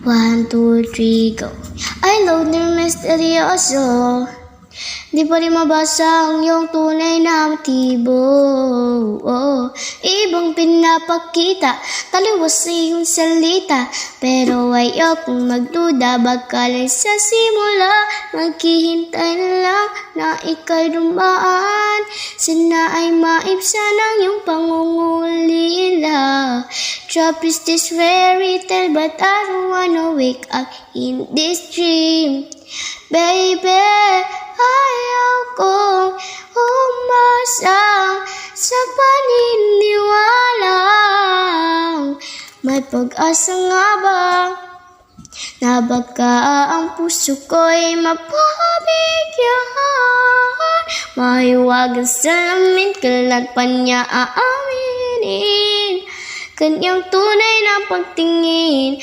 1, 2, 3, go. I love the misteryoso. Di pa rin mabasa ang iyong tunay na motibo. Ibang pinapakita, taliwas sa iyong salita. Pero ayokong magduda, baka lang sa simula. Maghihintay na lang na ika'y dumaan. Sana ay maibsan ang iyong pangungulila. Trap is this fairy tale, but I don't wanna wake up in this dream. Baby, ayaw kong umasa sa paniniwalang may pag-asa nga ba na baka ang puso ko'y mapabigyan. Mahiwagan sa lamin, kailan pa niya aaminin kanyang tunay na pagtingin.